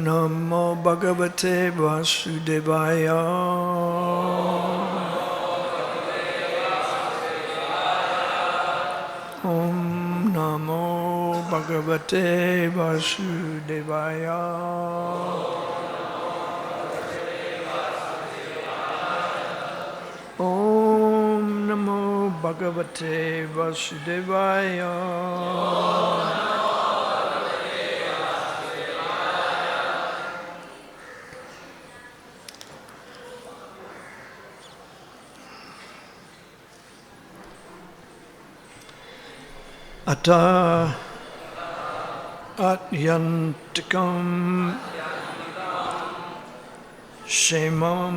Namo Bhagavate Vasudevaya. Om Namo Bhagavate Vasudevaya. Om Namo Bhagavate Vasudevaya. Ata atyantikam shemam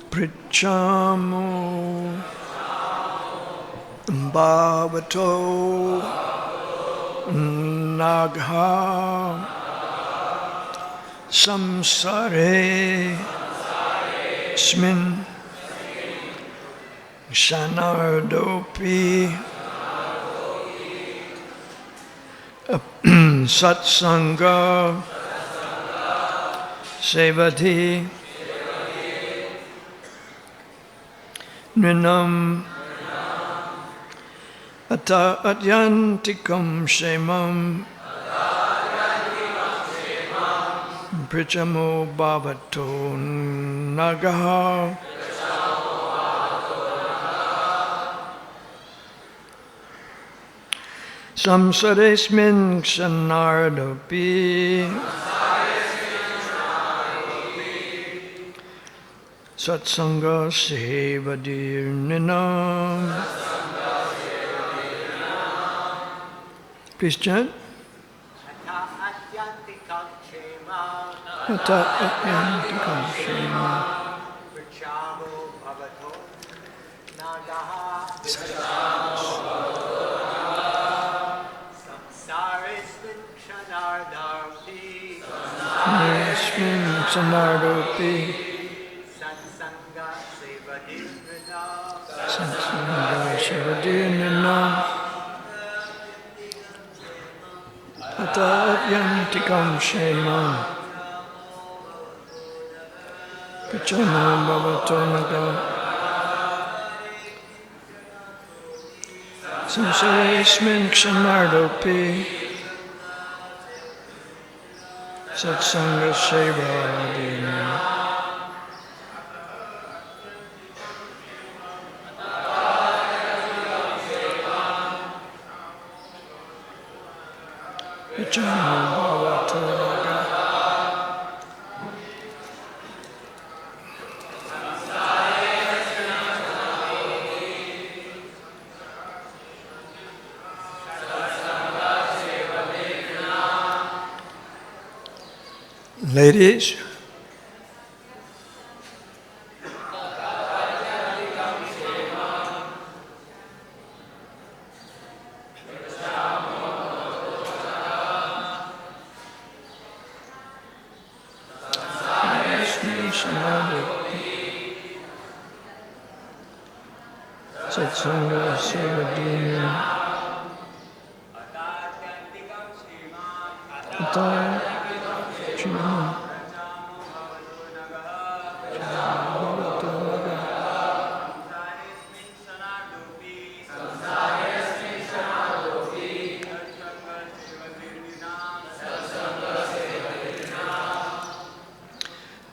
prichamo bhavato nagha samsare smin Shanardopi Satsanga Sevati Nrinam Ata Atyantikam Shemam Prichamo Bhavato Nagaha Samsaresmin Kshanardopi Satsanga Sevadirninam. Please chant. Ata Atyantikam Shema Prichamo Bhavato Nagaha Sanardopi Satsanga Sevadirnina Ata Atyantikam Shema Prichamo Bhavato Nagaha Samsaresmin Kshanardopi Satsanga Sevadina. Vichana Bhavato Naga. Ladies, Satsanga Sevadina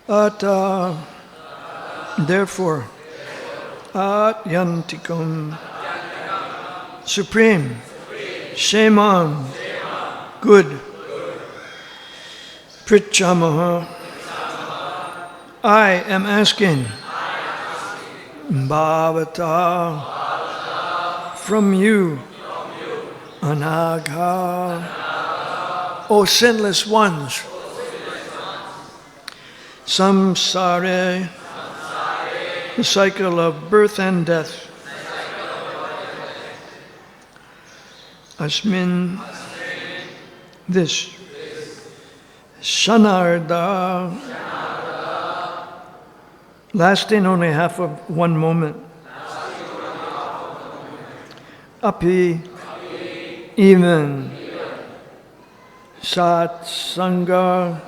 Ata, therefore, Atyantikam, supreme, Shemam, good, Prichamaha, I am asking, Bhavata, from you, Anagha, O sinless ones, Samsare, the cycle of birth and death. Asmin, this. Shanarda, lasting only half of one moment. Api, even. Satsanga,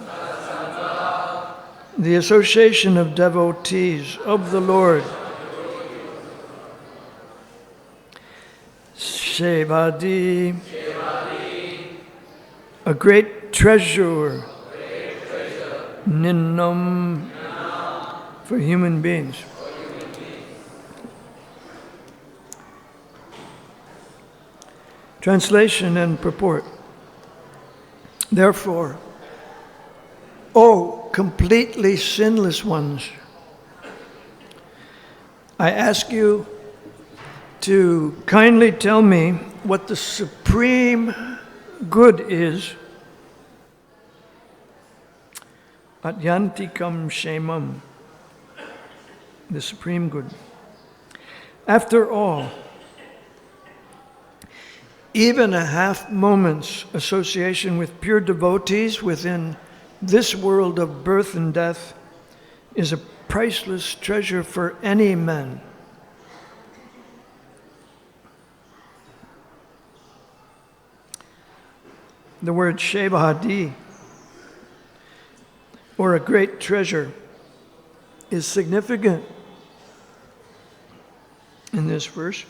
the association of devotees of the Lord. Shevadi, a great treasure, Ninnam, for human beings. Translation and purport. Therefore, O completely sinless ones, I ask you to kindly tell me what the supreme good is, Atyantikam Shemam, the supreme good. After all, even a half moment's association with pure devotees within this world of birth and death is a priceless treasure for any man. The word Shevadi, or a great treasure, is significant in this verse.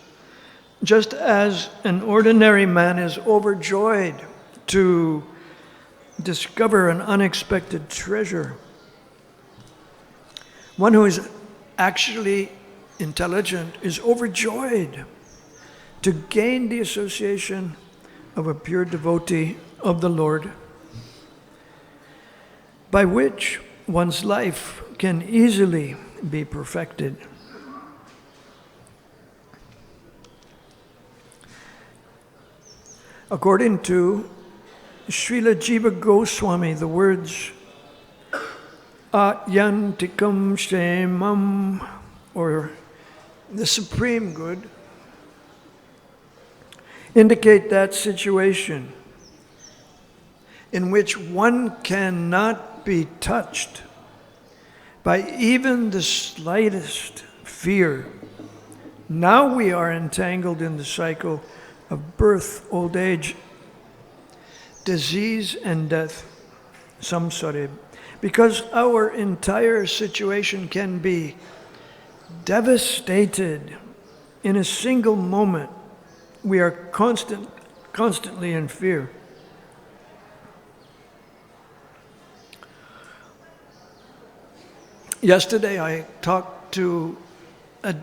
Just as an ordinary man is overjoyed to discover an unexpected treasure, one who is actually intelligent is overjoyed to gain the association of a pure devotee of the Lord, by which one's life can easily be perfected. According to Srila Jiva Goswami, the words Atyantikam Shemam, or the supreme good, indicate that situation in which one cannot be touched by even the slightest fear. Now we are entangled in the cycle of birth, old age, disease, and death, samsara, because our entire situation can be devastated in a single moment. We are constantly in fear. Yesterday I talked to a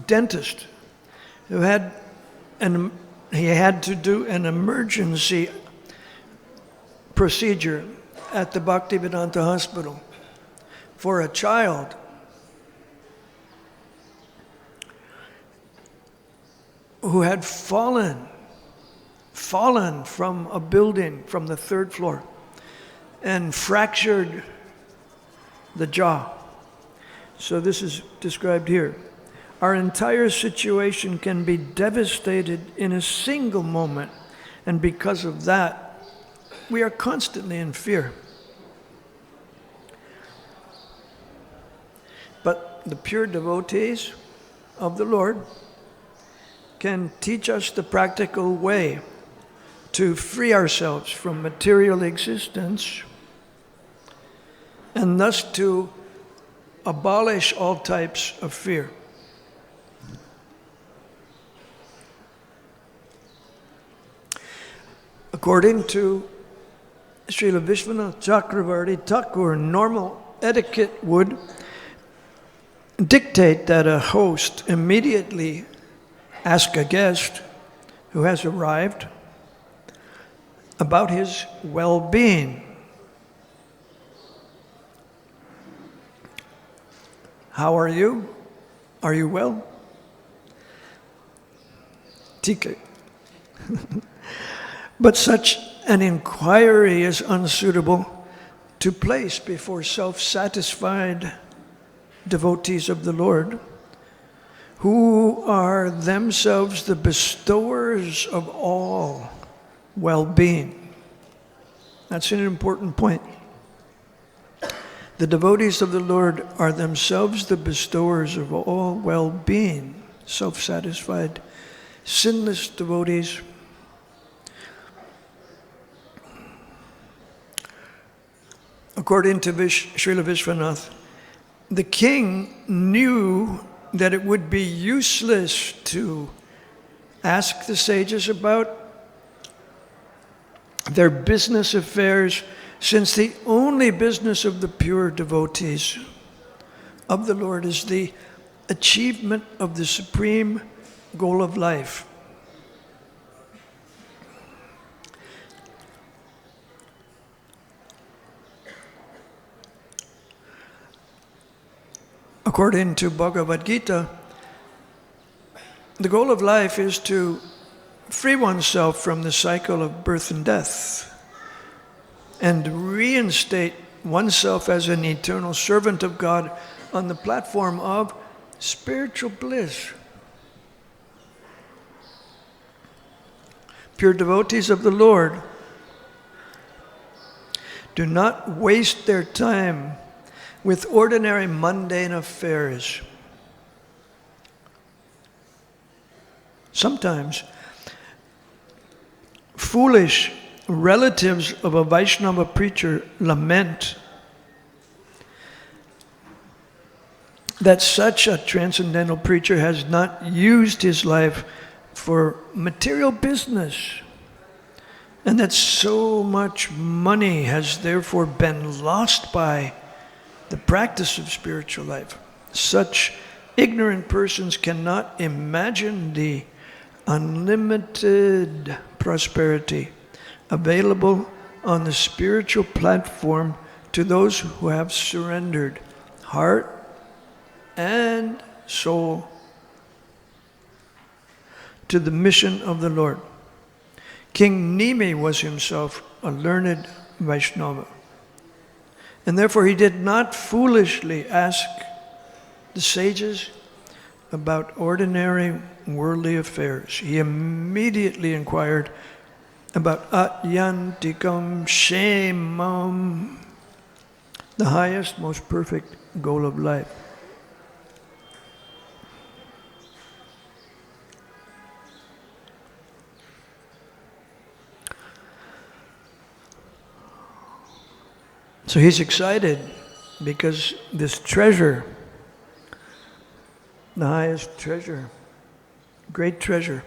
dentist who had to do an emergency procedure at the Bhaktivedanta Hospital for a child who had fallen from a building from the third floor and fractured the jaw. So this is described here. Our entire situation can be devastated in a single moment, and because of that, we are constantly in fear. But the pure devotees of the Lord can teach us the practical way to free ourselves from material existence and thus to abolish all types of fear. According to Srila Vishwanath Chakravarti Thakur, normal etiquette would dictate that a host immediately ask a guest who has arrived about his well-being. How are you? Are you well? TK. But such an inquiry is unsuitable to place before self-satisfied devotees of the Lord, who are themselves the bestowers of all well-being. That's an important point. The devotees of the Lord are themselves the bestowers of all well-being, self-satisfied, sinless devotees According to Srila Vishwanath, the king knew that it would be useless to ask the sages about their business affairs, since the only business of the pure devotees of the Lord is the achievement of the supreme goal of life. According to Bhagavad-gita, the goal of life is to free oneself from the cycle of birth and death and reinstate oneself as an eternal servant of God on the platform of spiritual bliss. Pure devotees of the Lord do not waste their time with ordinary mundane affairs. Sometimes foolish relatives of a Vaishnava preacher lament that such a transcendental preacher has not used his life for material business, and that so much money has therefore been lost by the practice of spiritual life. Such ignorant persons cannot imagine the unlimited prosperity available on the spiritual platform to those who have surrendered heart and soul to the mission of the Lord. King Nimi was himself a learned Vaishnava, and therefore he did not foolishly ask the sages about ordinary worldly affairs. He immediately inquired about Atyantikam Shemam, the highest, most perfect goal of life. So he's excited because this treasure, the highest treasure, great treasure,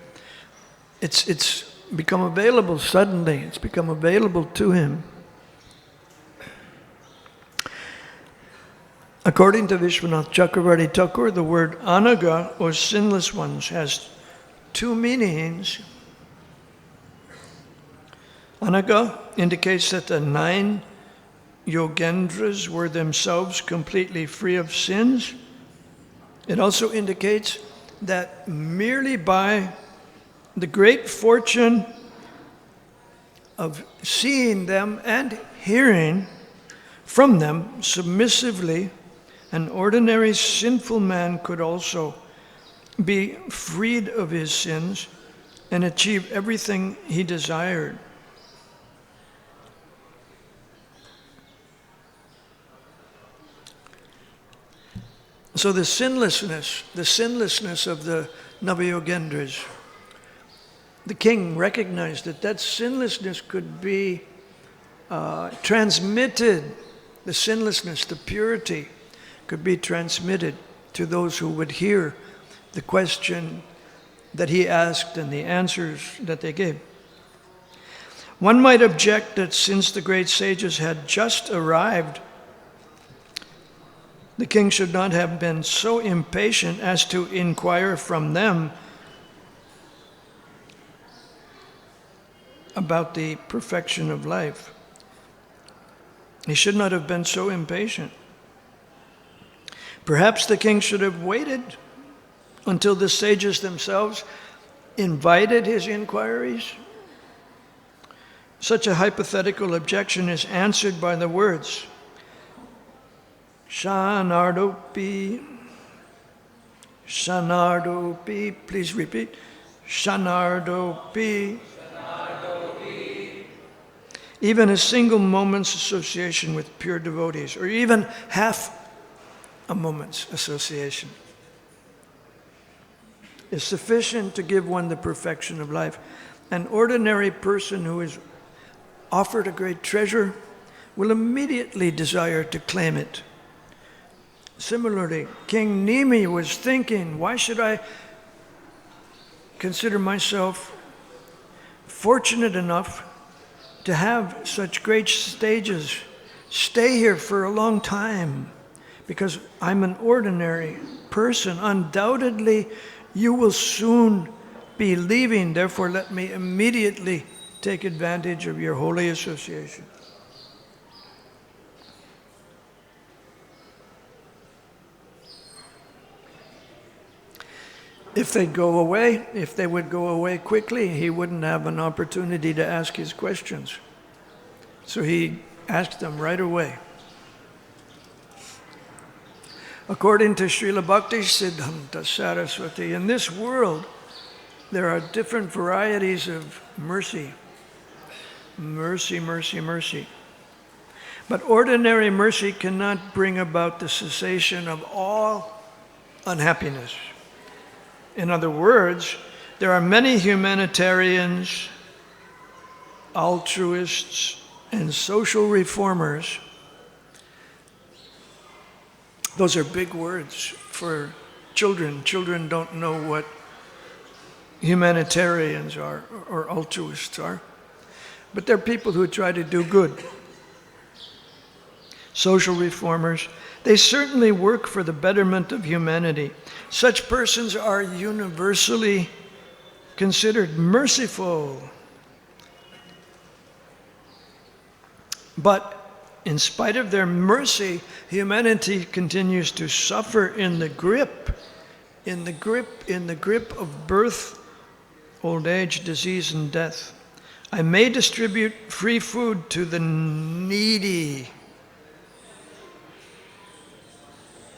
it's become available suddenly. It's become available to him. According to Vishwanath Chakravarti Thakur, the word anaga, or sinless ones, has two meanings. Anaga indicates that the 9 yogendras were themselves completely free of sins. It also indicates that merely by the great fortune of seeing them and hearing from them submissively, an ordinary sinful man could also be freed of his sins and achieve everything he desired. So the sinlessness of the Navayogendras, the king recognized that sinlessness could be transmitted, the sinlessness, the purity, could be transmitted to those who would hear the question that he asked and the answers that they gave. One might object that since the great sages had just arrived, the king should not have been so impatient as to inquire from them about the perfection of life. He should not have been so impatient. Perhaps the king should have waited until the sages themselves invited his inquiries. Such a hypothetical objection is answered by the words, Shanardopi, Shanardopi, please repeat, Shanardopi. Even a single moment's association with pure devotees, or even half a moment's association, is sufficient to give one the perfection of life. An ordinary person who is offered a great treasure will immediately desire to claim it. Similarly, King Nimi was thinking, why should I consider myself fortunate enough to have such great stages, stay here for a long time, because I'm an ordinary person. Undoubtedly, you will soon be leaving, therefore let me immediately take advantage of your holy association. If they would go away quickly, he wouldn't have an opportunity to ask his questions. So he asked them right away. According to Srila Bhakti Siddhanta Saraswati, in this world, there are different varieties of mercy. Mercy, mercy, mercy. But ordinary mercy cannot bring about the cessation of all unhappiness. In other words, there are many humanitarians, altruists, and social reformers. Those are big words for children. Children don't know what humanitarians are or altruists are. But they're people who try to do good. Social reformers, they certainly work for the betterment of humanity. Such persons are universally considered merciful. But in spite of their mercy, humanity continues to suffer in the grip of birth, old age, disease, and death. I may distribute free food to the needy,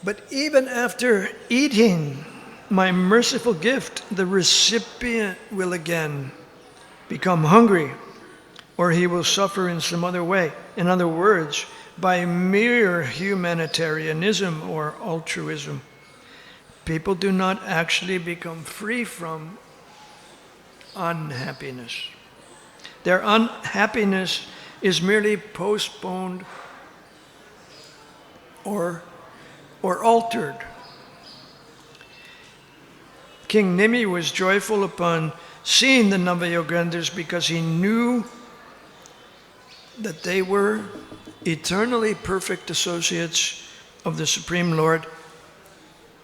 but even after eating my merciful gift, the recipient will again become hungry, or he will suffer in some other way. In other words, by mere humanitarianism or altruism, people do not actually become free from unhappiness. Their unhappiness is merely postponed or altered. King Nimi was joyful upon seeing the Navayogendras because he knew that they were eternally perfect associates of the Supreme Lord.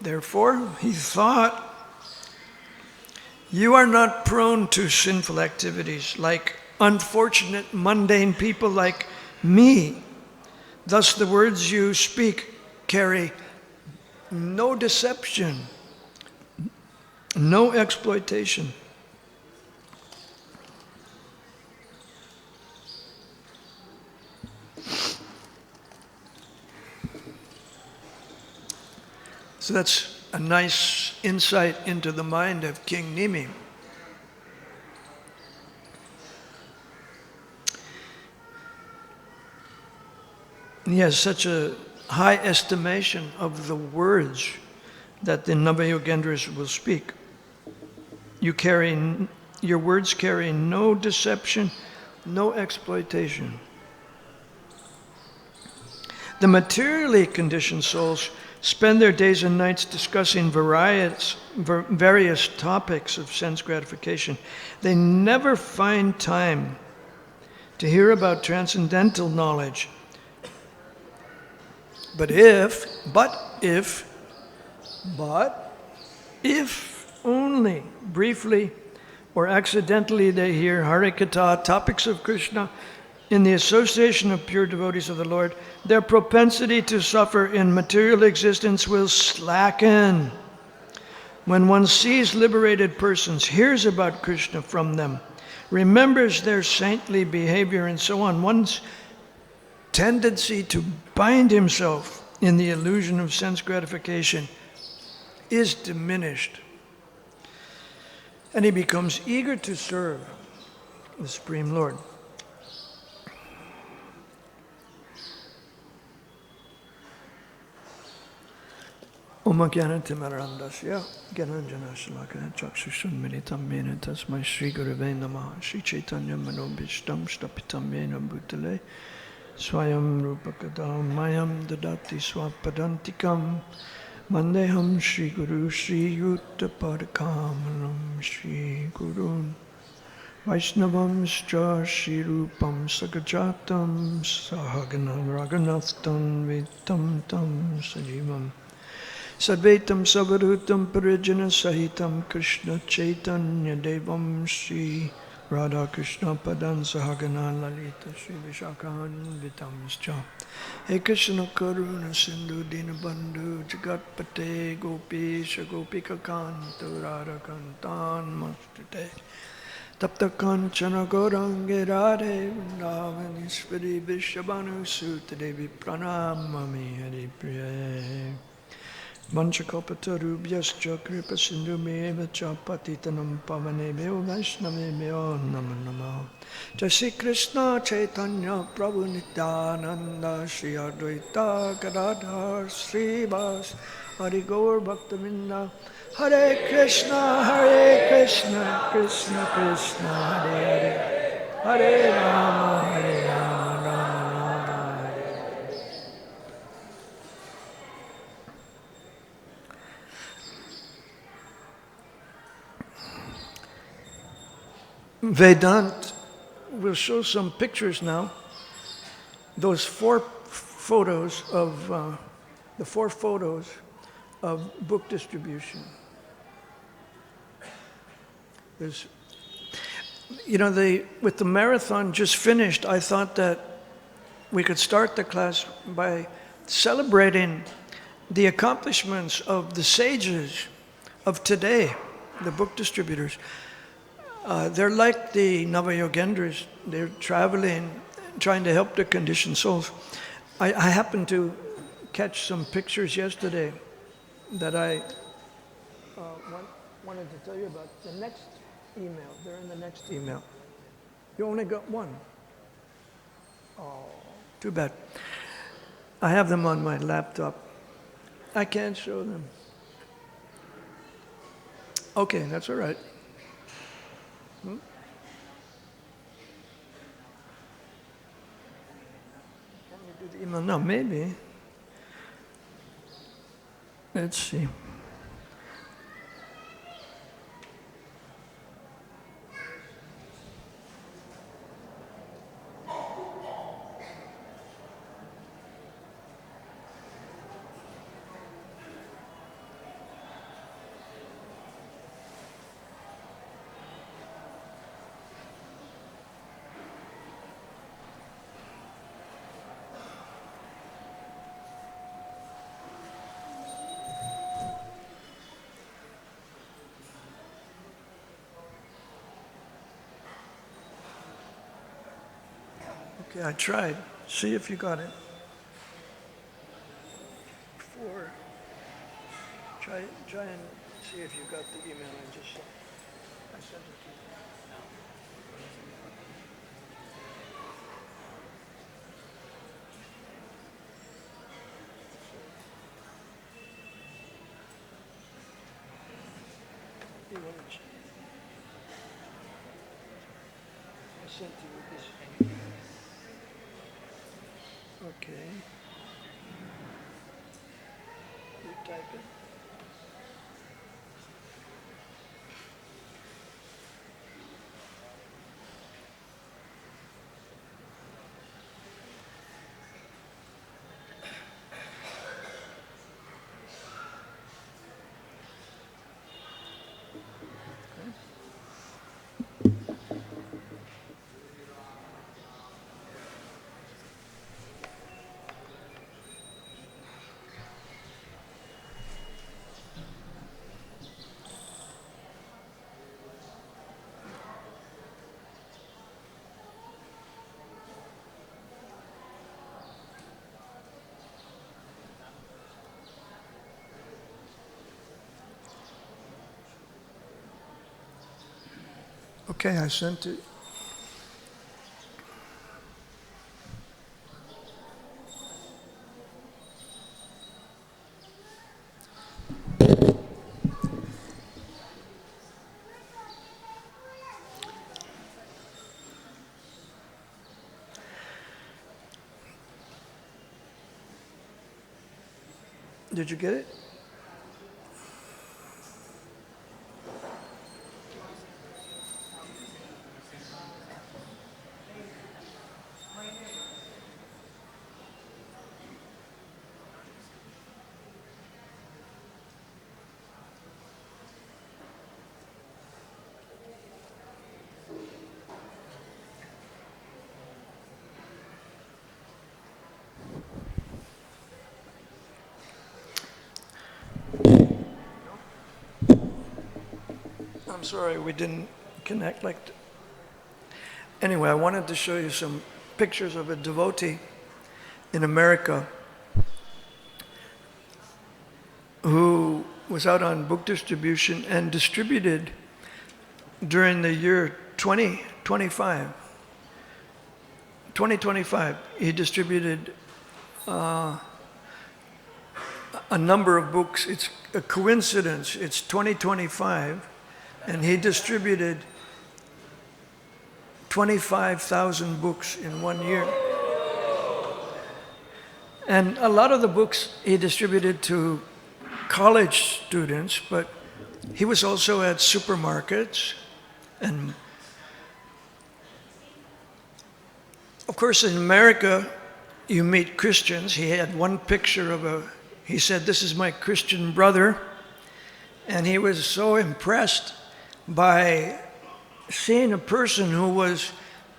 Therefore, he thought, you are not prone to sinful activities like unfortunate, mundane people like me. Thus, the words you speak carry no deception, no exploitation. So that's a nice insight into the mind of King Nimi. He has such a high estimation of the words that the Navayogendras will speak. Your words carry no deception, no exploitation. The materially conditioned souls spend their days and nights discussing various topics of sense gratification. They never find time to hear about transcendental knowledge. But if only briefly or accidentally they hear Harikatha, topics of Krishna, in the association of pure devotees of the Lord, their propensity to suffer in material existence will slacken. When one sees liberated persons, hears about Krishna from them, remembers their saintly behavior and so on, one's tendency to bind himself in the illusion of sense gratification is diminished. And he becomes eager to serve the Supreme Lord. Om Jnana-timirandasya Gyananjana Shalakaya Chakshushanmilitam Mena Tasmai Shri Gurave Namaha Shri Chaitanya Manobhishtam Shtapitam Mena Bhutale Swayam Rupakadam Mayam Dadati Swapadantikam Mandeham Shri Guru Shri Yuttapadakamalam Shri Gurun Vaishnavam Shri Rupam Sagajatam Sahagana Raghunathan Vitam Tam Sajivam Sadvaitam Savadutam Parijana Sahitam Krishna Chaitanya Devam Shri Radha Krishna Padan Sahagana Lalita Shri Vishakhan Vitamscha He Krishna Karuna Sindhu Dinabandhu Jagatpate Gopisha Gopika Kantu Radha Kantan Mastate Tapta Kanchana Gaurange Radhe Vrindavanishvari Vishabhanu Sutta Devi Pranamami Hari Priya Vanchakalpatarubhyascha kripa sindhumeva cha patitanam pavanebhyo vaishnavebhyo namo namo. Jai Shri Krishna Chaitanya Prabhu Nityananda Shri Advaita Gadadhar Srivas Hari Gaur Bhaktavinda Hare Krishna Krishna Krishna Hare Hare Hare Rama Hare Rama Rama Rama Hare. Vedant will show some pictures now. Those four photos of the four photos of book distribution. There's, with the marathon just finished, I thought that we could start the class by celebrating the accomplishments of the sages of today, the book distributors. They're like the Navayogendras. They're traveling, trying to help the conditioned souls. I happened to catch some pictures yesterday that I wanted to tell you about. The next email, they're in the next email. You only got one. Oh, too bad. I have them on my laptop. I can't show them. Okay, that's all right. Can you do the email? No, maybe. Let's see. Okay, I tried. See if you got it. 4. Try and see if you got the email I just sent. I sent it to you. I sent you this. Okay. You type it. Okay, I sent it. Did you get it? I'm sorry we didn't connect Anyway, I wanted to show you some pictures of a devotee in America who was out on book distribution and distributed during the year 2025. He distributed a number of books. It's a coincidence. It's 2025. And he distributed 25,000 books in 1 year. And a lot of the books he distributed to college students, but he was also at supermarkets. And of course, in America, you meet Christians. He had one picture he said, "This is my Christian brother." And he was so impressed by seeing a person who was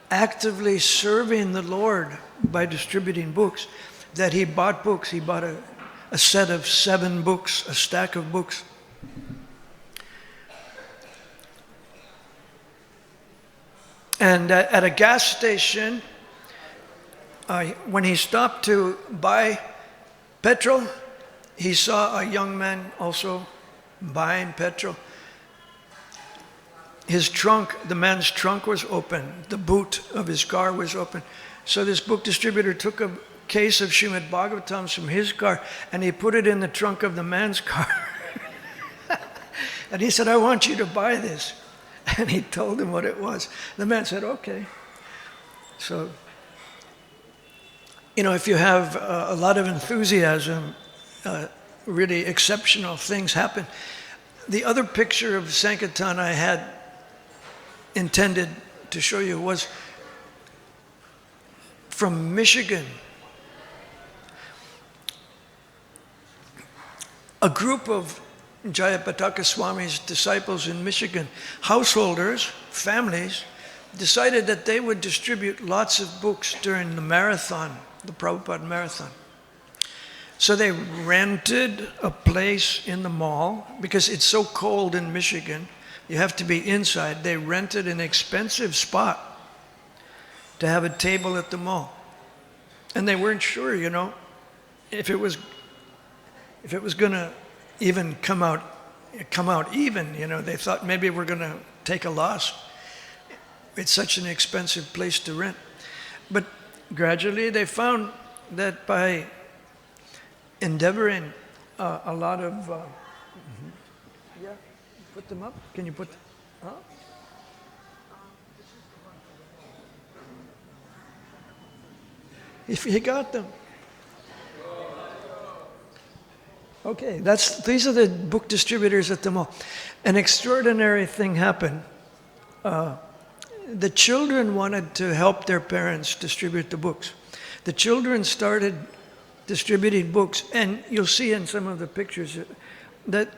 actively serving the Lord by distributing books, that he bought books. He bought a set of 7 books, a stack of books. And at a gas station, when he stopped to buy petrol, he saw a young man also buying petrol. His trunk, the man's trunk was open. The boot of his car was open. So this book distributor took a case of Srimad Bhagavatams from his car and he put it in the trunk of the man's car. And he said, "I want you to buy this." And he told him what it was. The man said, "Okay." So, if you have a lot of enthusiasm, really exceptional things happen. The other picture of Sankirtan I had intended to show you was from Michigan. A group of Jayapataka Swami's disciples in Michigan, householders, families, decided that they would distribute lots of books during the marathon, the Prabhupada marathon. So they rented a place in the mall, because it's so cold in Michigan, you have to be inside. They rented an expensive spot to have a table at the mall. And they weren't sure, if it was going to even come out even, they thought maybe we're going to take a loss. It's such an expensive place to rent. But gradually they found that by endeavoring a lot of... Yeah, put them up. Can you put... Huh? If he got them. Okay, these are the book distributors at the mall. An extraordinary thing happened. The children wanted to help their parents distribute the books. The children started distributing books, and you'll see in some of the pictures that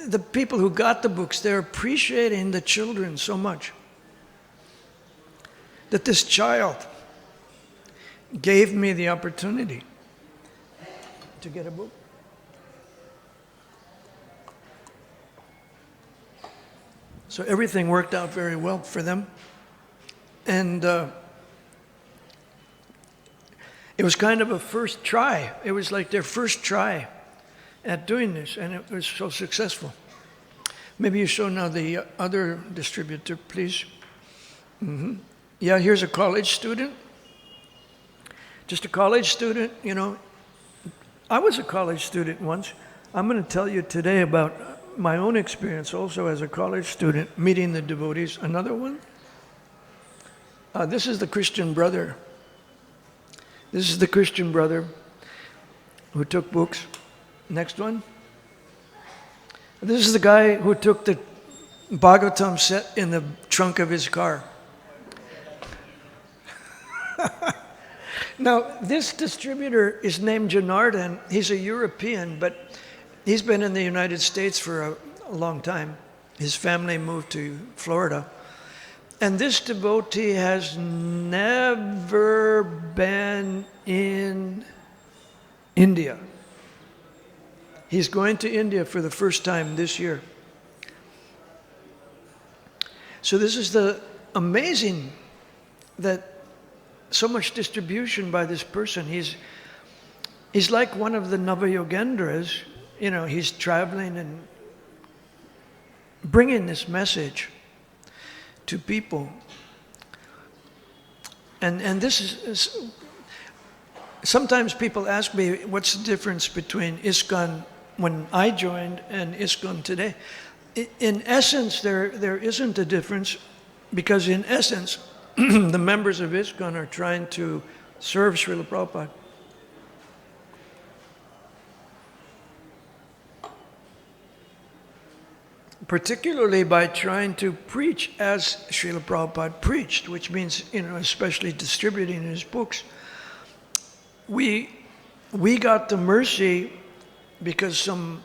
the people who got the books, they're appreciating the children so much. That this child gave me the opportunity to get a book. So everything worked out very well for them. And it was kind of a first try. It was like their first try at doing this, and it was so successful. Maybe you show now the other distributor, please. Mm-hmm. Yeah, here's a college student. Just a college student, I was a college student once. I'm going to tell you today about my own experience also as a college student, meeting the devotees. Another one. This is the Christian brother. This is the Christian brother who took books. Next one. This is the guy who took the Bhagavatam set in the trunk of his car. Now, this distributor is named Janardhan. He's a European, but he's been in the United States for a long time. His family moved to Florida. And this devotee has never been in India. He's going to India for the first time this year. So this is the amazing that so much distribution by this person. He's like one of the Navayogendras. You know, he's traveling and bringing this message to people. And this is sometimes people ask me, what's the difference between ISKCON when I joined and ISKCON today? In essence, there isn't a difference, because in essence, the members of ISKCON are trying to serve Srila Prabhupada. Particularly by trying to preach as Srila Prabhupada preached, which means, especially distributing his books. We got the mercy because some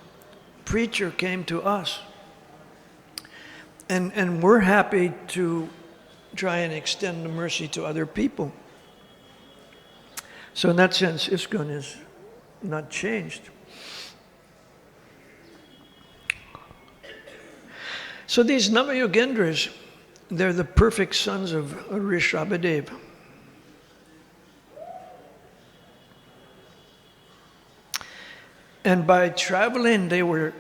preacher came to us. And we're happy to try and extend the mercy to other people. So in that sense, ISKCON is not changed. So these Navayogendras, they're the perfect sons of Rishabhadev. And by traveling, they were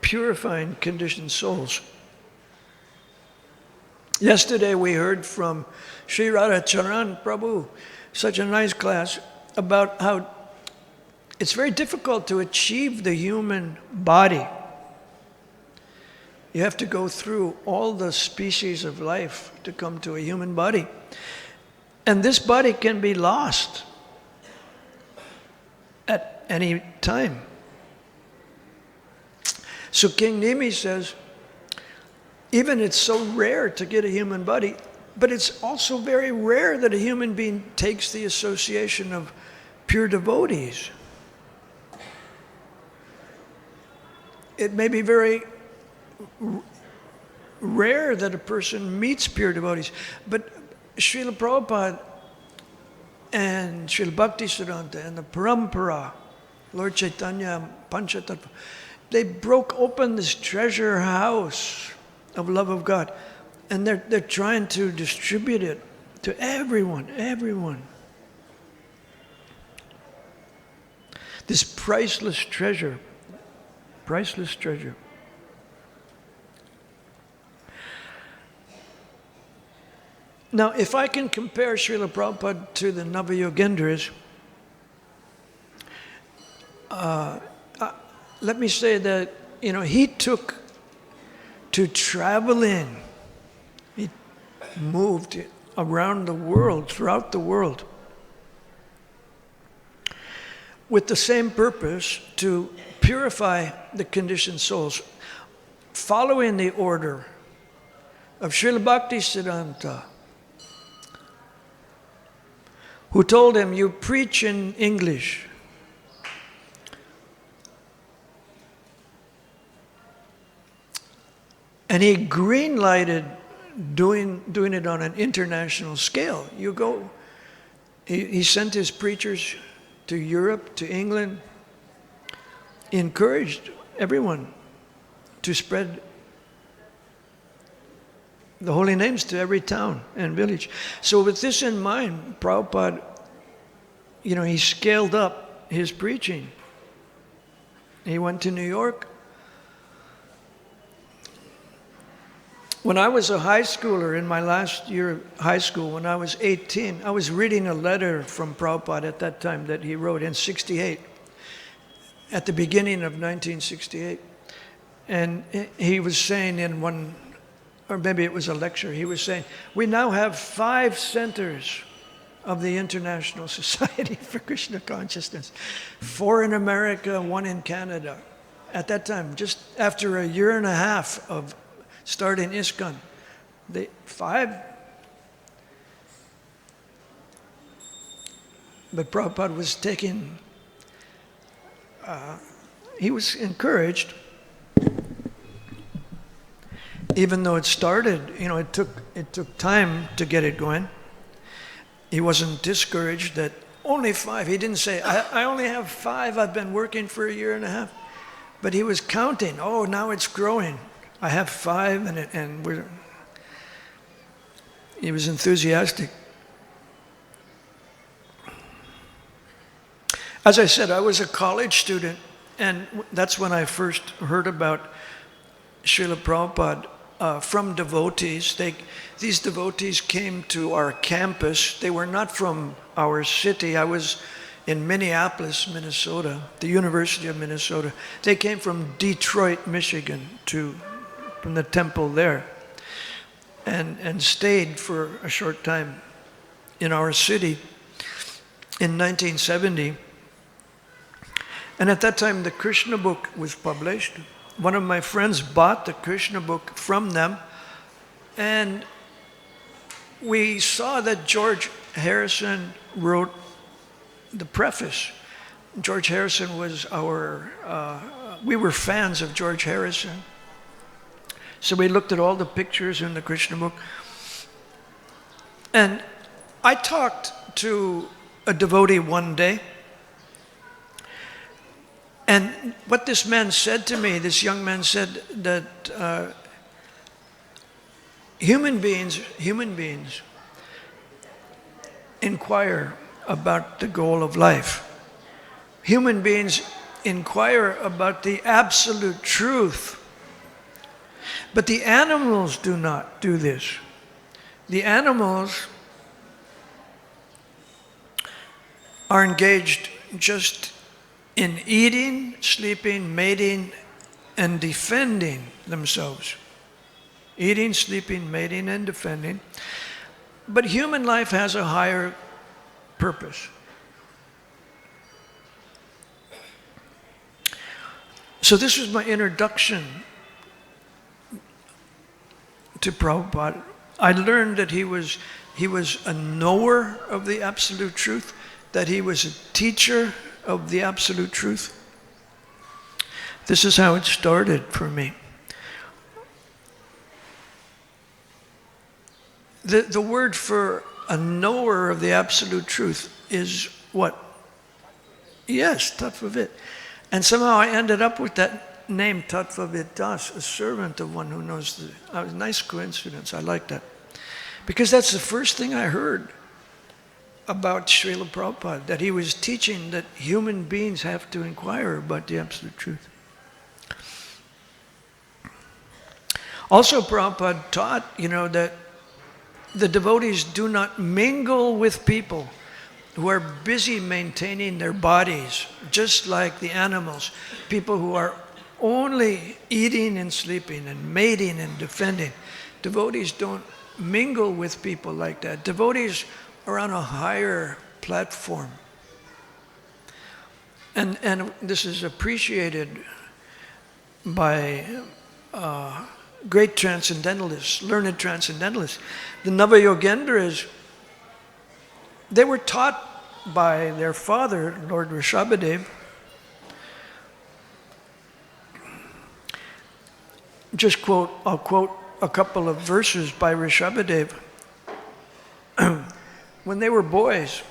purifying conditioned souls. Yesterday we heard from Sri Radhacharan Prabhu, such a nice class, about how it's very difficult to achieve the human body. You have to go through all the species of life to come to a human body. And this body can be lost at any time. So King Nimi says, even it's so rare to get a human body, but it's also very rare that a human being takes the association of pure devotees. It may be very rare that a person meets pure devotees, but Srila Prabhupada and Srila Bhaktisiddhanta and the Parampara, Lord Chaitanya, Panchatattva, they broke open this treasure house of love of God, and they're trying to distribute it to everyone. This priceless treasure. Now, if I can compare Srila Prabhupada to the Navayogendras, let me say that, he took to traveling. He moved around the world, throughout the world, with the same purpose to purify the conditioned souls, following the order of Srila Bhaktisiddhanta, who told him, you preach in English. And he green-lighted doing it on an international scale. You go, he sent his preachers to Europe, to England, encouraged everyone to spread the holy names to every town and village. So with this in mind, Prabhupada, he scaled up his preaching. He went to New York. When I was a high schooler, in my last year of high school, when I was 18, I was reading a letter from Prabhupada at that time that he wrote in 68, at the beginning of 1968. And he was saying in one, or maybe it was a lecture, he was saying, we now have 5 centers of the International Society for Krishna Consciousness. 4 in America, 1 in Canada. At that time, just after a year and a half of starting ISKCON, 5. But Prabhupada was taking, he was encouraged, even though it started, it took time to get it going. He wasn't discouraged that only 5. He didn't say, I only have 5, I've been working for a year and a half. But he was counting, now it's growing. I have 5 he was enthusiastic. As I said, I was a college student, and that's when I first heard about Srila Prabhupada from devotees. These devotees came to our campus. They were not from our city. I was in Minneapolis, Minnesota, the University of Minnesota. They came from Detroit, Michigan, from the temple there, and stayed for a short time in our city in 1970. And at that time, the Krishna book was published. One of my friends bought the Krishna book from them, and we saw that George Harrison wrote the preface. George Harrison was we were fans of George Harrison. So we looked at all the pictures in the Krishna book. And I talked to a devotee one day. And what this man said to me, this young man said that human beings inquire about the goal of life. Human beings inquire about the absolute truth. But the animals do not do this. The animals are engaged just in eating, sleeping, mating, and defending themselves. Eating, sleeping, mating, and defending. But human life has a higher purpose. So this was my introduction to Prabhupada. I learned that he was a knower of the absolute truth, that he was a teacher of the absolute truth. This is how it started for me. The word for a knower of the absolute truth is what? Yes, Tatva. And somehow I ended up with that name, Tatva, a servant of one who knows a nice coincidence. I like that. Because that's the first thing I heard about Srila Prabhupada, that he was teaching that human beings have to inquire about the absolute truth. Also, Prabhupada taught, that the devotees do not mingle with people who are busy maintaining their bodies, just like the animals, people who are only eating and sleeping and mating and defending. Devotees don't mingle with people like that. Devotees are on a higher platform. And this is appreciated by great transcendentalists, learned transcendentalists. The Nava-Yogendras, they were taught by their father, Lord Rishabhadev. I'll quote a couple of verses by Rishabhadev. When they were boys,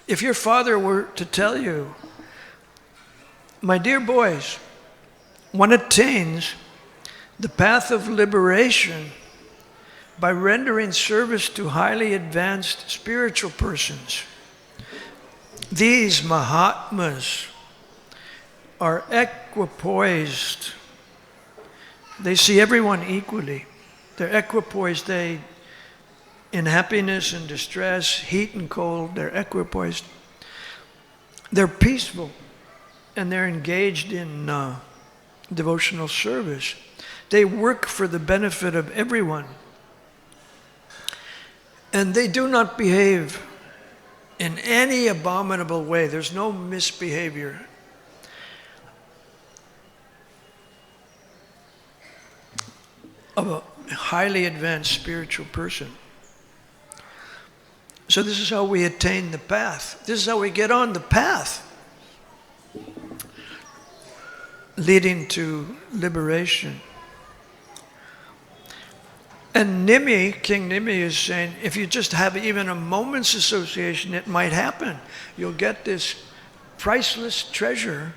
if your father were to tell you, my dear boys, one attains the path of liberation by rendering service to highly advanced spiritual persons. These Mahatmas are equipoised. They see everyone equally. They're equipoised. In happiness and distress, heat and cold, they're equipoised. They're peaceful, and they're engaged in devotional service. They work for the benefit of everyone. And they do not behave in any abominable way. There's no misbehavior. Of a highly advanced spiritual person. So this is how we attain the path. This is how we get on the path leading to liberation. And Nimi, King Nimi is saying, if you just have even a moment's association, it might happen. You'll get this priceless treasure.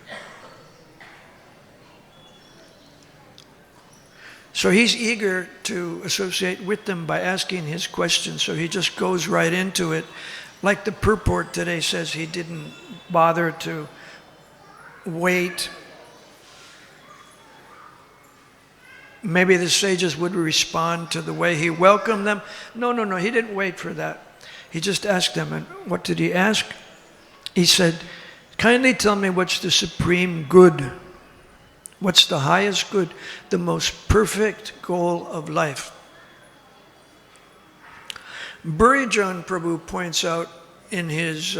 So he's eager to associate with them by asking his questions. So he just goes right into it. Like the purport today says, he didn't bother to wait. Maybe the sages would respond to the way he welcomed them. No, he didn't wait for that. He just asked them. And what did he ask? He said, kindly tell me what's the supreme good. What's the highest good, the most perfect goal of life? Burijan Prabhu points out in his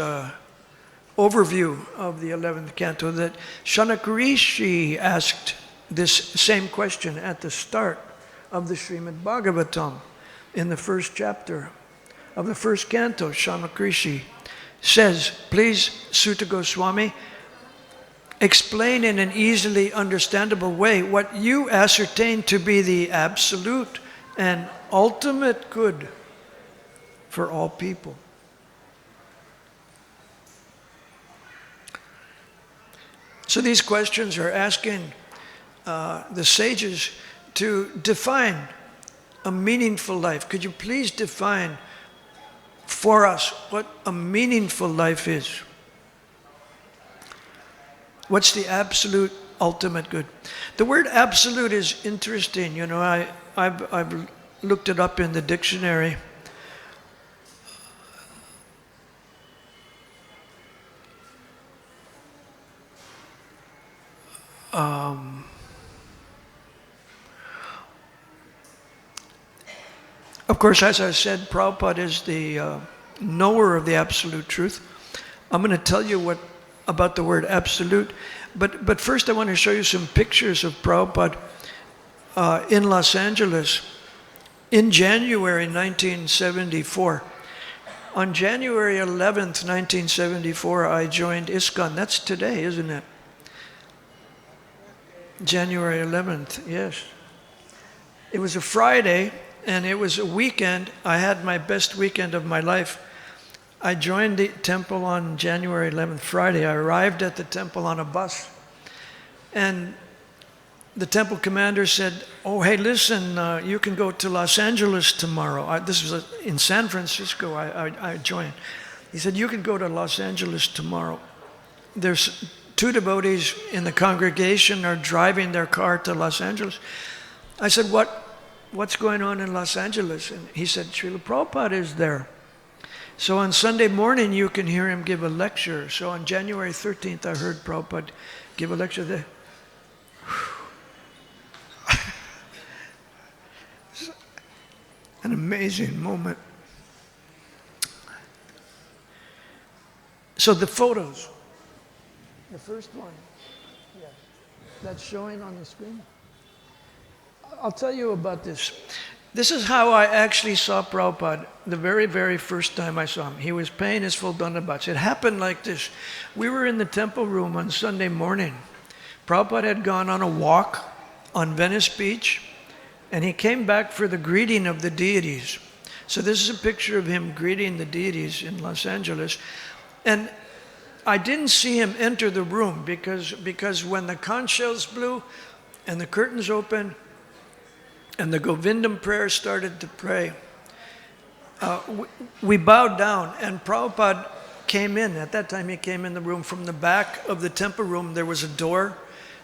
overview of the 11th canto that Shanakarishi asked this same question at the start of the Srimad Bhagavatam in the first chapter of the first canto. Shanakarishi says, please, Sutta Goswami, explain in an easily understandable way what you ascertain to be the absolute and ultimate good for all people. So these questions are asking the sages to define a meaningful life. Could you please define for us what a meaningful life is? What's the absolute ultimate good? The word absolute is interesting. You know, I've looked it up in the dictionary. Of course, as I said, Prabhupada is the knower of the absolute truth. I'm going to tell you about the word absolute, but first I want to show you some pictures of Prabhupada in Los Angeles in January 1974. On January 11th, 1974, I joined ISKCON. That's today, isn't it? January 11th, yes. It was a Friday, and it was a weekend. I had my best weekend of my life. I joined the temple on January 11th, Friday. I arrived at the temple on a bus. And the temple commander said, oh, hey, listen, you can go to Los Angeles tomorrow. This was in San Francisco, I joined. He said, you can go to Los Angeles tomorrow. There's 2 devotees in the congregation are driving their car to Los Angeles. I said, what's going on in Los Angeles? And he said, Srila Prabhupada is there. So on Sunday morning, you can hear him give a lecture. So on January 13th, I heard Prabhupada give a lecture there. An amazing moment. So the photos. The first one, yes, that's showing on the screen. I'll tell you about this. This is how I actually saw Prabhupada the very, very first time I saw him. He was paying his full dandavats. It happened like this. We were in the temple room on Sunday morning. Prabhupada had gone on a walk on Venice Beach, and he came back for the greeting of the deities. So this is a picture of him greeting the deities in Los Angeles. And I didn't see him enter the room because when the conch shells blew and the curtains opened and the Govindam prayer started to pray, we bowed down, and Prabhupada came in. At that time, he came in the room. From the back of the temple room, there was a door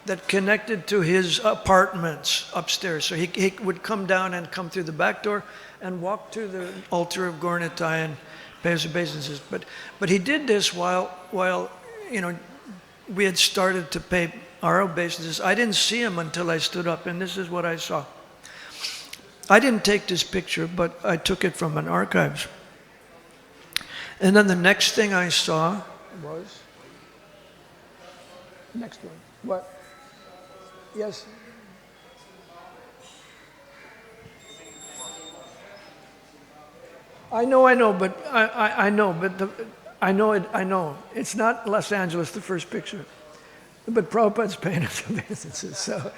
that connected to his apartments upstairs. So he would come down and come through the back door and walk to the altar of Gaurnitai and pay his obeisances. But he did this while you know, we had started to pay our obeisances. I didn't see him until I stood up, and this is what I saw. I didn't take this picture, but I took it from an archives. And then the next thing I saw was, next one, what? Yes? I know, but I know. It's not Los Angeles, the first picture. But Prabhupada's paying us obeisances, so.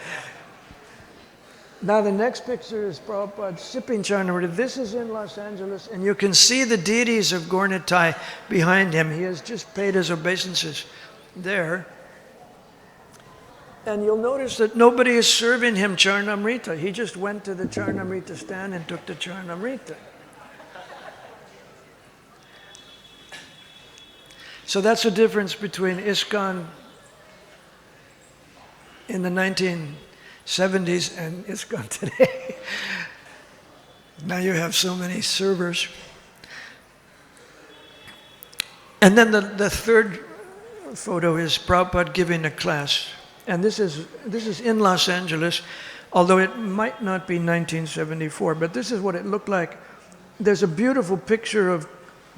Now the next picture is Prabhupada sipping Charnamrita. This is in Los Angeles, and you can see the deities of Gaur-Nitai behind him. He has just paid his obeisances there. And you'll notice that nobody is serving him Charnamrita. He just went to the Charnamrita stand and took the Charnamrita. So that's the difference between ISKCON in the 1970s and ISKCON today. Now you have so many servers. And then the third photo is Prabhupada giving a class. And this is in Los Angeles, although it might not be 1974, but this is what it looked like. There's a beautiful picture of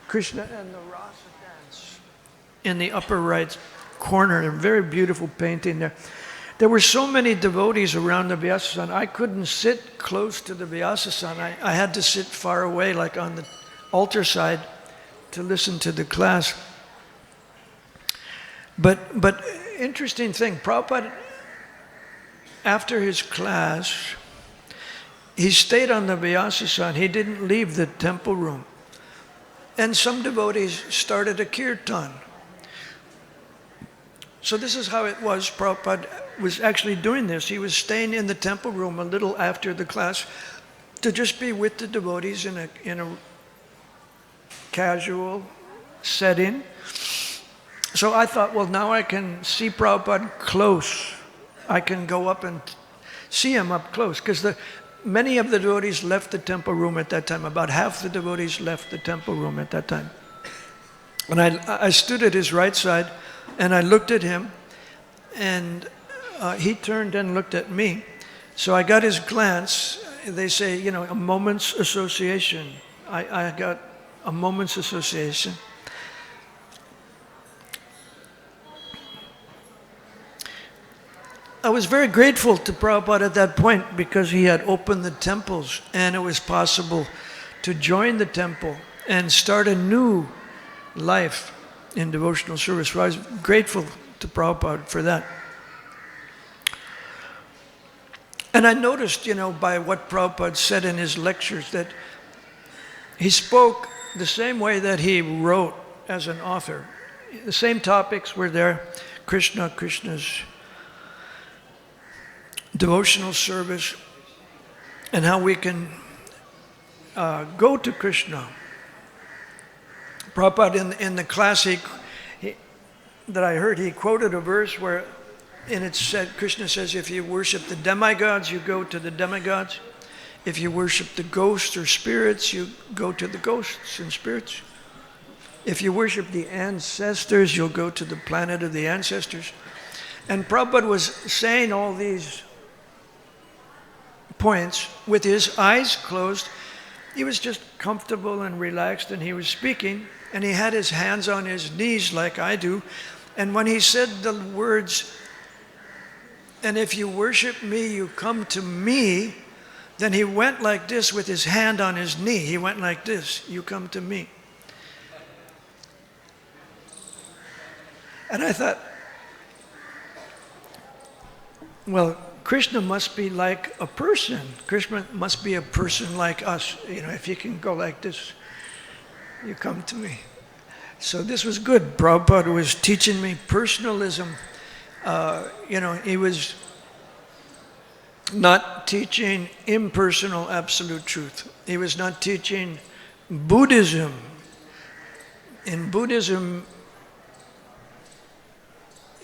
Krishna and the Rasa dance in the upper right corner, a very beautiful painting there. There were so many devotees around the Vyasasana. I couldn't sit close to the Vyasasana. I had to sit far away, like on the altar side, to listen to the class. But interesting thing, Prabhupada, after his class, he stayed on the Vyasasana. He didn't leave the temple room. And some devotees started a kirtan. So this is how it was. Prabhupada was actually doing this. He was staying in the temple room a little after the class to just be with the devotees in a casual setting. So I thought, well, now I can see Prabhupada close. I can go up and see him up close, because many of the devotees left the temple room at that time. About half the devotees left the temple room at that time. And I stood at his right side, and I looked at him, and he turned and looked at me. So I got his glance. They say, a moment's association. I got a moment's association. I was very grateful to Prabhupada at that point, because he had opened the temples and it was possible to join the temple and start a new life in devotional service. So I was grateful to Prabhupada for that. And I noticed, by what Prabhupada said in his lectures, that he spoke the same way that he wrote as an author. The same topics were there: Krishna's devotional service, and how we can go to Krishna. Prabhupada, in the class that I heard, he quoted a verse where, and it said, Krishna says, if you worship the demigods, you go to the demigods. If you worship the ghosts or spirits, you go to the ghosts and spirits. If you worship the ancestors, you'll go to the planet of the ancestors. And Prabhupada was saying all these points with his eyes closed. He was just comfortable and relaxed, and he was speaking, and he had his hands on his knees like I do. And when he said the words, and if you worship me, you come to me, then he went like this with his hand on his knee. He went like this: you come to me. And I thought, well, Krishna must be like a person. Krishna must be a person like us. If you can go like this, you come to me. So this was good. Prabhupada was teaching me personalism. He was not teaching impersonal absolute truth. He was not teaching Buddhism. In Buddhism,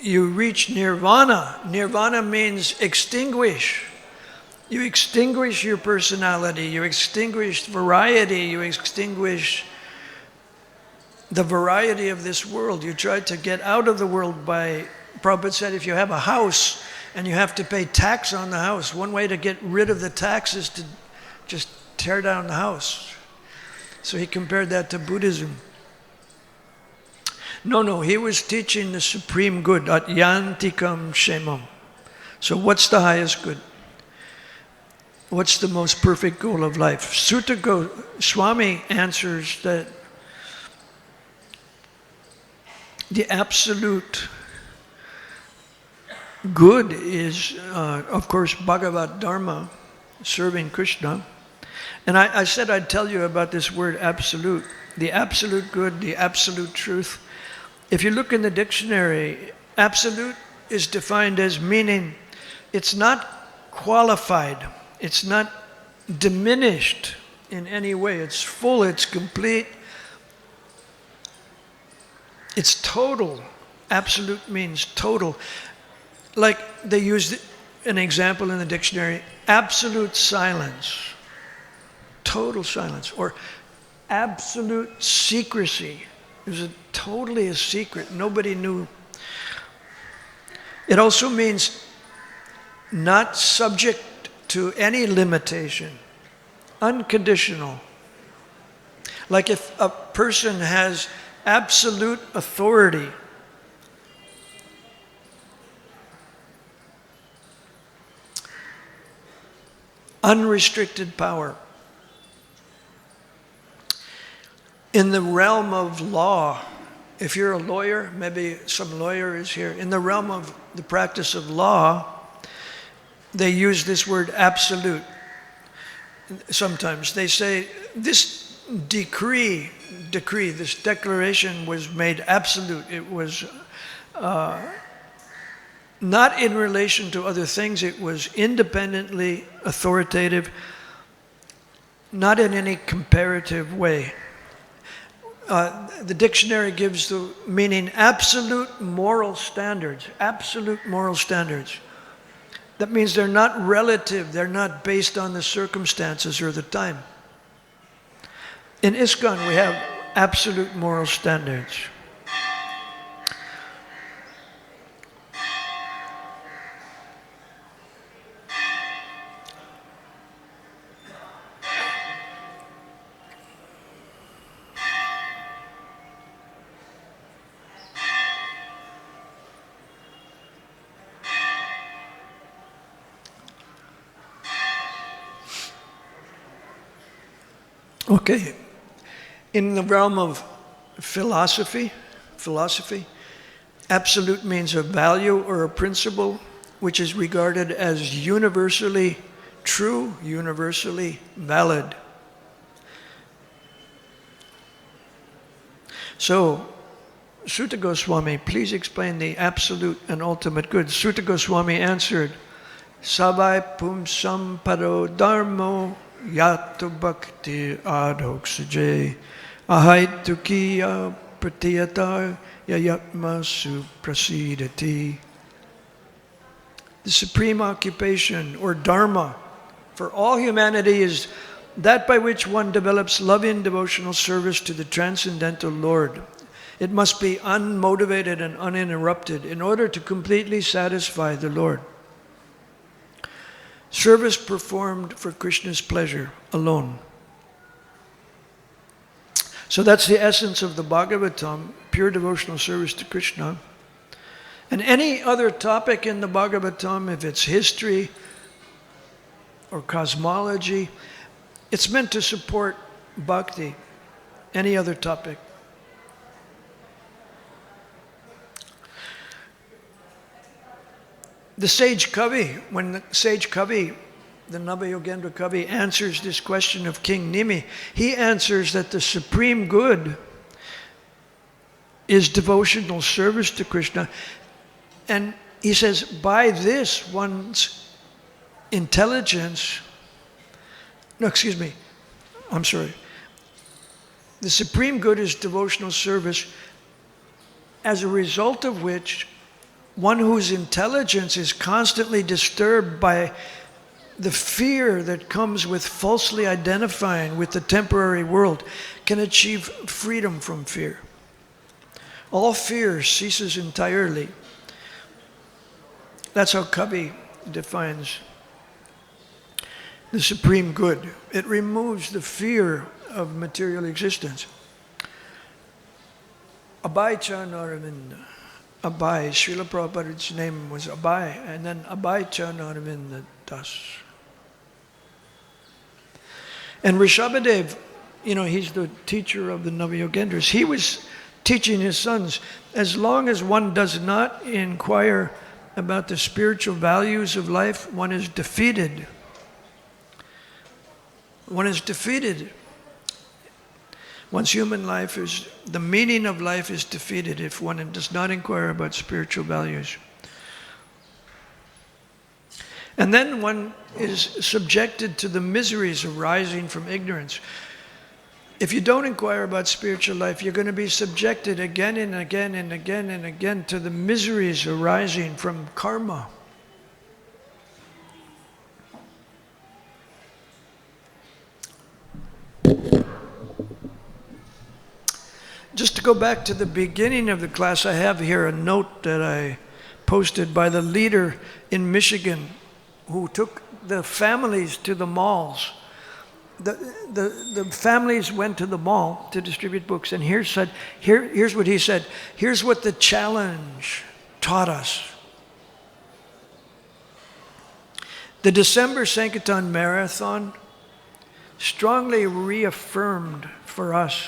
you reach nirvana. Nirvana means extinguish. You extinguish your personality. You extinguish variety. You extinguish the variety of this world. You try to get out of the world by, Prabhupada said, if you have a house and you have to pay tax on the house, one way to get rid of the tax is to just tear down the house. So he compared that to Buddhism. No, he was teaching the supreme good, atyantikam shemam. So what's the highest good? What's the most perfect goal of life? Sutta Goswami answers that the absolute good is, of course, Bhagavat Dharma, serving Krishna. And I said I'd tell you about this word absolute. The absolute good, the absolute truth. If you look in the dictionary, absolute is defined as meaning it's not qualified, it's not diminished in any way. It's full, it's complete, it's total. Absolute means total. Like they used an example in the dictionary, absolute silence, total silence, or absolute secrecy. It was totally a secret. Nobody knew. It also means not subject to any limitation, unconditional. Like if a person has absolute authority, unrestricted power. In the realm of law, if you're a lawyer, maybe some lawyer is here, in the realm of the practice of law, they use this word absolute. Sometimes they say this decree, this declaration was made absolute. It was not in relation to other things. It was independently authoritative, not in any comparative way. The dictionary gives the meaning absolute moral standards. Absolute moral standards. That means they're not relative. They're not based on the circumstances or the time. In ISKCON, we have absolute moral standards. Okay, in the realm of philosophy, absolute means a value or a principle which is regarded as universally true, universally valid. So, Sutta Goswami, please explain the absolute and ultimate good. Sutta Goswami answered, Savai pumsam paro dharmo yato bhakti adhoksaje ahaitukiya pratiyata yayatmasu prasidati. The supreme occupation or dharma for all humanity is that by which one develops loving devotional service to the transcendental Lord. It must be unmotivated and uninterrupted in order to completely satisfy the Lord. Service performed for Krishna's pleasure alone. So that's the essence of the Bhagavatam, pure devotional service to Krishna. And any other topic in the Bhagavatam, if it's history or cosmology, it's meant to support bhakti. Any other topic. The sage Kavi, when the sage Kavi, the Navayogendra Kavi, answers this question of King Nimi, he answers that the supreme good is devotional service to Krishna. And he says, by this one's intelligence, the supreme good is devotional service, as a result of which one whose intelligence is constantly disturbed by the fear that comes with falsely identifying with the temporary world can achieve freedom from fear. All fear ceases entirely. That's how Kavi defines the supreme good. It removes the fear of material existence. Abhay Charanaravinda. Abhay, Srila Prabhupada's name was Abhay, and then Abhay Charanaravinda Das. And Rishabhadev, he's the teacher of the Navayogendras. He was teaching his sons, as long as one does not inquire about the spiritual values of life, one is defeated. One is defeated. One's human life the meaning of life is defeated if one does not inquire about spiritual values. And then one is subjected to the miseries arising from ignorance. If you don't inquire about spiritual life, you're going to be subjected again and again and again and again to the miseries arising from karma. Just to go back to the beginning of the class, I have here a note that I posted by the leader in Michigan who took the families to the malls. The families went to the mall to distribute books, and here's what he said. Here's what the challenge taught us. The December Sankirtan Marathon strongly reaffirmed for us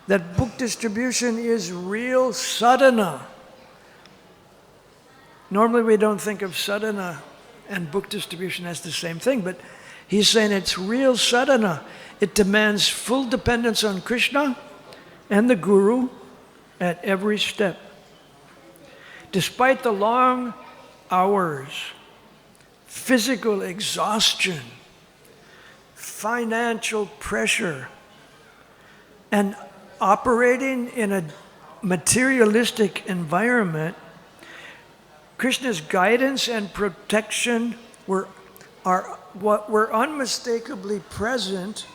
that book distribution is real sadhana. Normally we don't think of sadhana and book distribution as the same thing, but he's saying it's real sadhana. It demands full dependence on Krishna and the Guru at every step. Despite the long hours, physical exhaustion, financial pressure, and operating in a materialistic environment, Krishna's guidance and protection were unmistakably present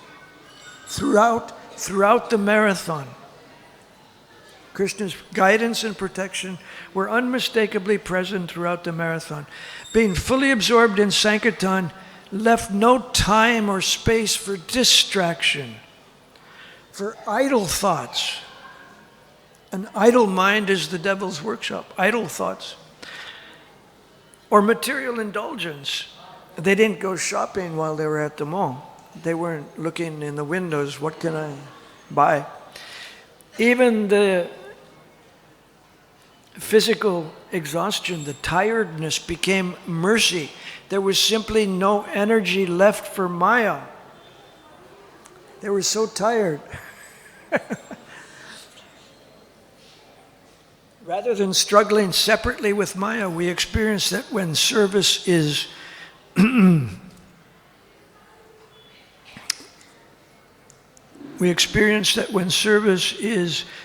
throughout the marathon. Krishna's guidance and protection were unmistakably present throughout the marathon. Being fully absorbed in Sankirtan left no time or space for distraction, for idle thoughts. An idle mind is the devil's workshop, idle thoughts. Or material indulgence. They didn't go shopping while they were at the mall. They weren't looking in the windows, what can I buy? Even the physical exhaustion, the tiredness became mercy. There was simply no energy left for Maya. They were so tired. Rather than struggling separately with Maya, we experience that when service is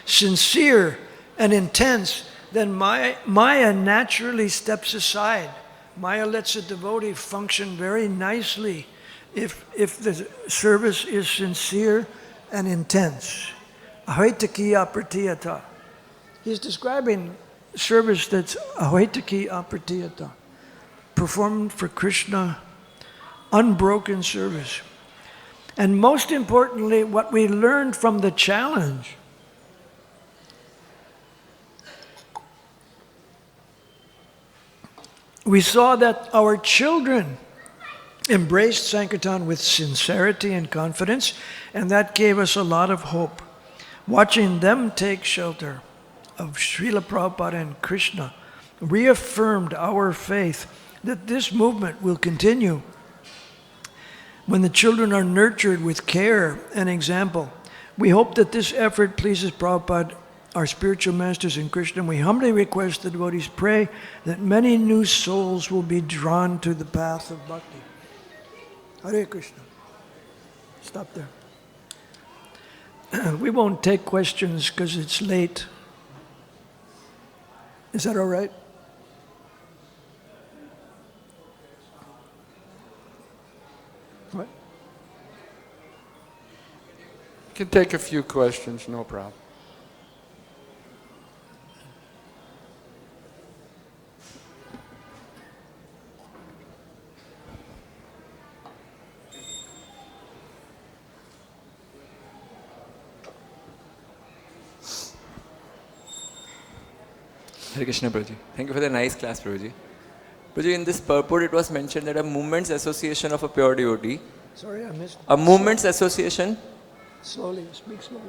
sincere and intense, then Maya naturally steps aside. Maya lets a devotee function very nicely if the service is sincere and intense. Ahvaitaki apratiyata. He's describing service that's ahvaitaki apratiyata, performed for Krishna, unbroken service. And most importantly, what we learned from the challenge we saw that our children embraced Sankirtan with sincerity and confidence, and that gave us a lot of hope. Watching them take shelter of Srila Prabhupada and Krishna reaffirmed our faith that this movement will continue. When the children are nurtured with care and example, we hope that this effort pleases Prabhupada, our spiritual masters in Krishna, and we humbly request the devotees pray that many new souls will be drawn to the path of bhakti. Hare Krishna. Stop there. We won't take questions because it's late. Is that all right? What? You can take a few questions, no problem. Hare Krishna, Prabhuji. Thank you for the nice class, Prabhuji. Prabhuji, in this purport it was mentioned that a movement's association of a pure devotee. Sorry, I missed. A movement's association. Slowly, speak slowly.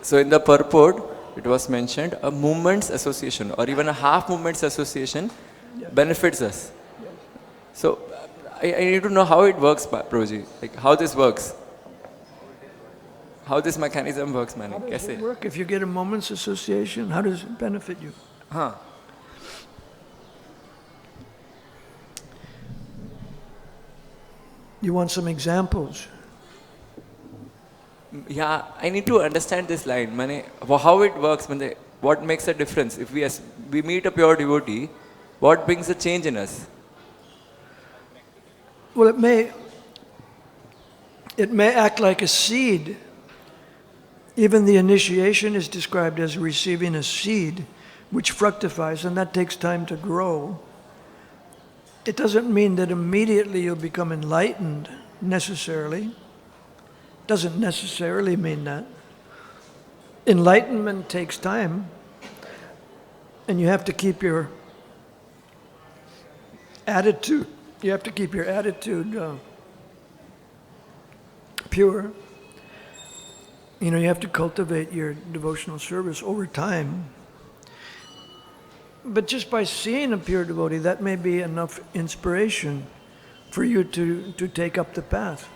So in the purport, it was mentioned a movement's association or even a half movement's association benefits us. So I need to know how it works, Prabhuji. Like how this works. How this mechanism works, man. How does it work? If you get a moment's association, how does it benefit you? Huh. You want some examples? Yeah, I need to understand this line. How it works, what makes a difference? If we meet a pure devotee, what brings a change in us? Well, it may act like a seed. Even the initiation is described as receiving a seed, which fructifies, and that takes time to grow. It doesn't mean that immediately you'll become enlightened, necessarily. Doesn't necessarily mean that. Enlightenment takes time, and you have to keep your attitude. You have to keep your attitude pure. You know, you have to cultivate your devotional service over time. But just by seeing a pure devotee, that may be enough inspiration for you to take up the path.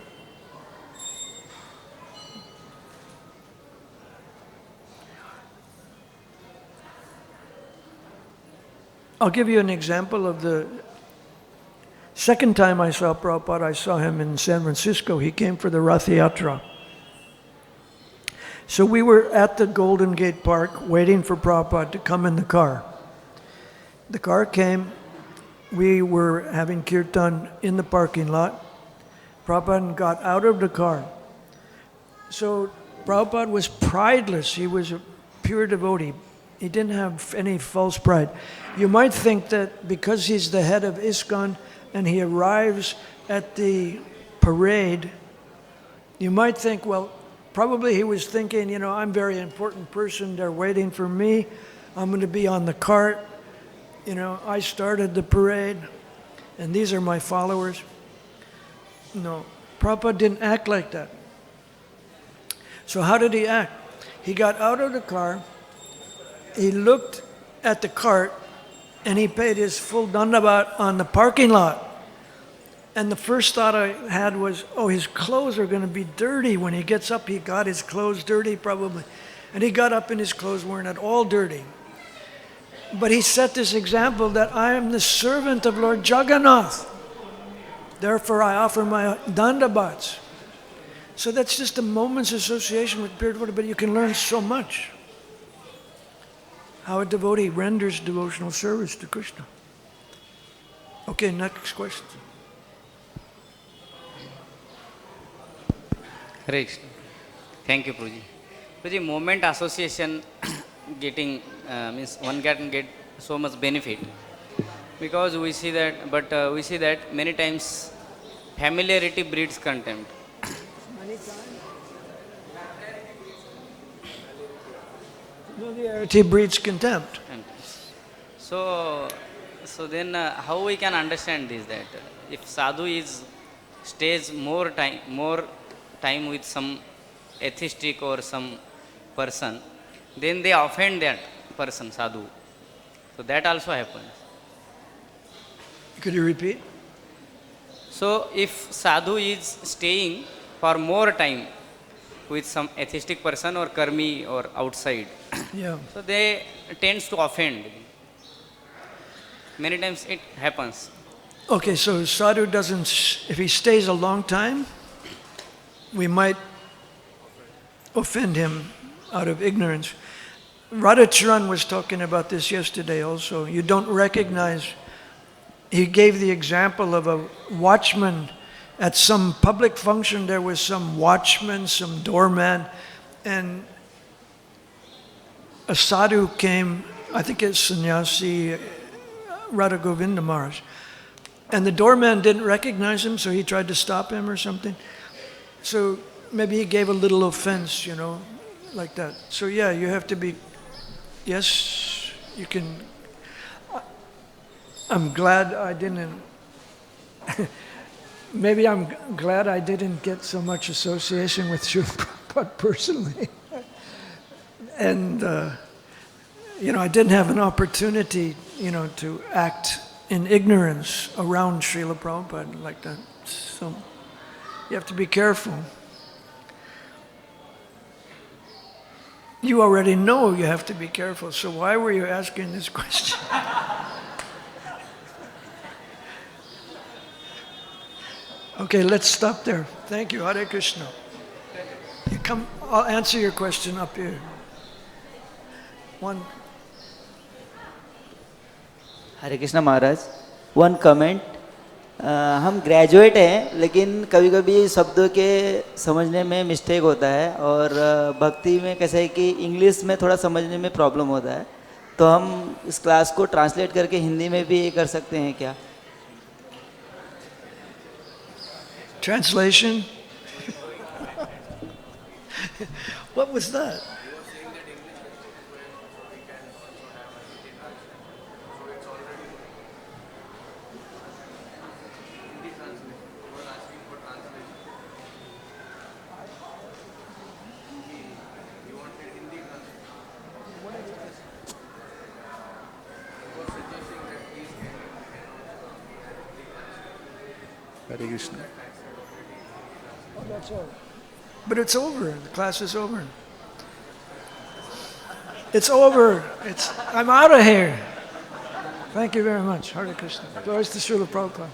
I'll give you an example of the second time I saw Prabhupada. I saw him in San Francisco. He came for the Rath Yatra. So we were at the Golden Gate Park waiting for Prabhupada to come in the car. The car came. We were having kirtan in the parking lot. Prabhupada got out of the car. So Prabhupada was prideless. He was a pure devotee. He didn't have any false pride. You might think that because he's the head of ISKCON and he arrives at the parade, you might think, well, probably he was thinking, you know, I'm a very important person. They're waiting for me. I'm going to be on the cart. You know, I started the parade, and these are my followers. No, Prabhupada didn't act like that. So how did he act? He got out of the car, he looked at the cart, and he paid his full dandavat on the parking lot. And the first thought I had was, oh, his clothes are going to be dirty. When he gets up, he got his clothes dirty probably. And he got up and his clothes weren't at all dirty. But he set this example that I am the servant of Lord Jagannath. Therefore, I offer my dandavats. So that's just a moment's association with pure devotee, but you can learn so much. How a devotee renders devotional service to Krishna. Okay, next question. Hare Krishna. Thank you, Prabhuji. Prabhuji, moment association getting means one can get so much benefit because we see that, but we see that many times familiarity breeds contempt. Many times. Familiarity breeds contempt. So then how we can understand this, that if sadhu stays more time with some atheistic or some person, then they offend that person, sadhu. So that also happens. Could you repeat? So if sadhu is staying for more time with some atheistic person or karmi or outside, Yeah. so they tends to offend. Many times it happens. Okay, so sadhu doesn't, if he stays a long time, we might offend him out of ignorance. Radhacharan was talking about this yesterday also. You don't recognize, he gave the example of a watchman at some public function. There was some watchman, some doorman, and a sadhu came, I think it's sannyasi, Radha Govinda Maharaj. And the doorman didn't recognize him, so he tried to stop him or something. So maybe he gave a little offense, you know, like that. So yeah, you have to be, yes? you can. I'm glad I didn't. Maybe I'm glad I didn't get so much association with Srila Prabhupada personally. And, I didn't have an opportunity, to act in ignorance around Srila Prabhupada like that. So you have to be careful. You already know you have to be careful, so why were you asking this question? Okay, let's stop there. Thank you. Hare Krishna. You come, I'll answer your question up here. One. Hare Krishna Maharaj, one comment. हम graduate हैं लेकिन कभी कभी शब्दों के समझने में mistake होता है और भक्ति में कैसा है कि इंग्लिश में थोड़ा समझने में प्रॉब्लम होता है, तो हम इस क्लास को ट्रांसलेट करके हिंदी में भी कर सकते हैं क्या? Translation? What was that? Hare Krishna. Oh, that's all. But it's over. The class is over. It's over. I'm out of here. Thank you very much. Hare Krishna. Glories to Srila Prabhupada.